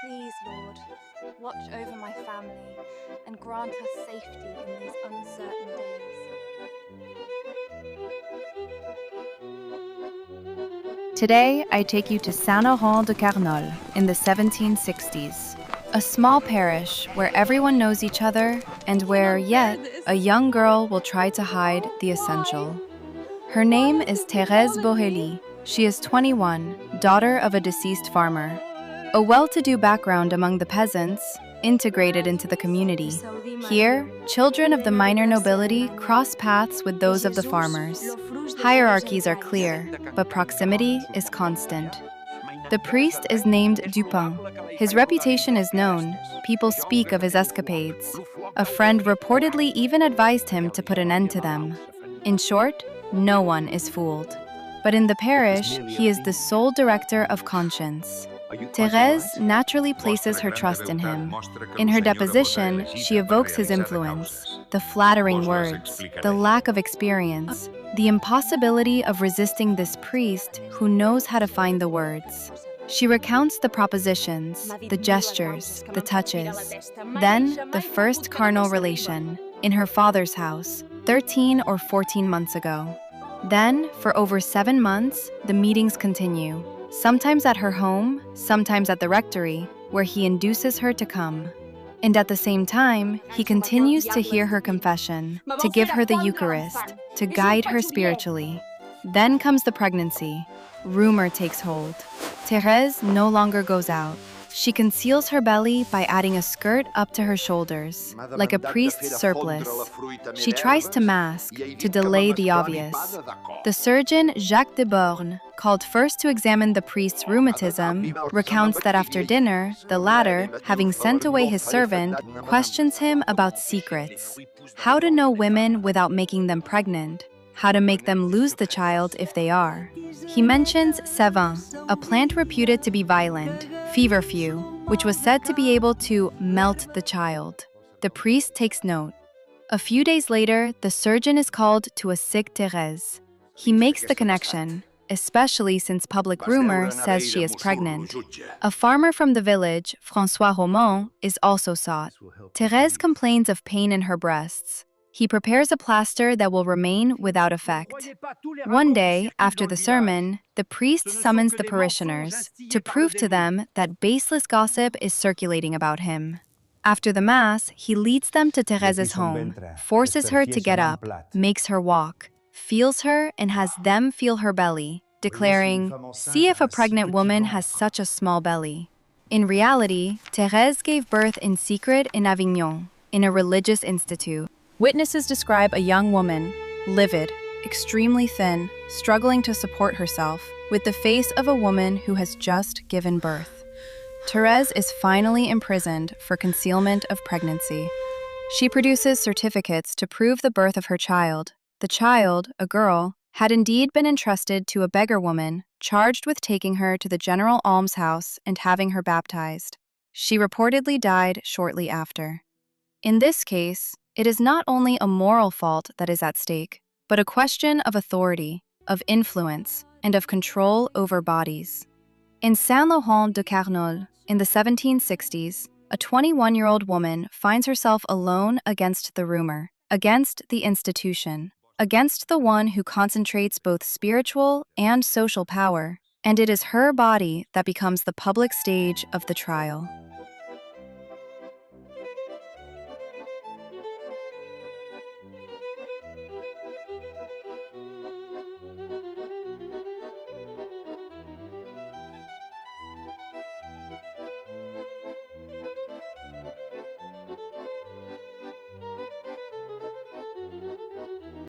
Please, Lord, watch over my family and grant us safety in these uncertain days. Today, I take you to Saint-Laurent-des-Arbres in the 1760s, a small parish where everyone knows each other and where, yet, a young girl will try to hide the essential. Her name is Thérèse Bohilli. She is 21, daughter of a deceased farmer. A well-to-do background among the peasants, integrated into the community. Here, children of the minor nobility cross paths with those of the farmers. Hierarchies are clear, but proximity is constant. The priest is named Dupin. His reputation is known. People speak of his escapades. A friend reportedly even advised him to put an end to them. In short, no one is fooled. But in the parish, he is the sole director of conscience. Thérèse naturally places her trust in him. In her deposition, she evokes his influence, the flattering words, the lack of experience, the impossibility of resisting this priest who knows how to find the words. She recounts the propositions, the gestures, the touches. Then, the first carnal relation, in her father's house, 13 or 14 months ago. Then, for over 7 months, the meetings continue. Sometimes at her home, sometimes at the rectory, where he induces her to come. And at the same time, he continues to hear her confession, to give her the Eucharist, to guide her spiritually. Then comes the pregnancy. Rumor takes hold. Thérèse no longer goes out. She conceals her belly by adding a skirt up to her shoulders, like a priest's surplice. She tries to mask, to delay the obvious. The surgeon Jacques de Born, called first to examine the priest's rheumatism, recounts that after dinner, the latter, having sent away his servant, questions him about secrets. How to know women without making them pregnant. How to make them lose the child if they are. He mentions sévin, a plant reputed to be violent, feverfew, which was said to be able to melt the child. The priest takes note. A few days later, the surgeon is called to a sick Thérèse. He makes the connection, especially since public rumor says she is pregnant. A farmer from the village, François Romand, is also sought. Thérèse complains of pain in her breasts. He prepares a plaster that will remain without effect. One day, after the sermon, the priest summons the parishioners to prove to them that baseless gossip is circulating about him. After the Mass, he leads them to Thérèse's home, forces her to get up, makes her walk, feels her, and has them feel her belly, declaring, "See if a pregnant woman has such a small belly." In reality, Thérèse gave birth in secret in Avignon, in a religious institute. Witnesses describe a young woman, livid, extremely thin, struggling to support herself, with the face of a woman who has just given birth. Thérèse is finally imprisoned for concealment of pregnancy. She produces certificates to prove the birth of her child. The child, a girl, had indeed been entrusted to a beggar woman, charged with taking her to the general almshouse and having her baptized. She reportedly died shortly after. In this case, it is not only a moral fault that is at stake, but a question of authority, of influence, and of control over bodies. In Saint-Laurent-des-Arbres, in the 1760s, a 21-year-old woman finds herself alone against the rumor, against the institution, against the one who concentrates both spiritual and social power, and it is her body that becomes the public stage of the trial.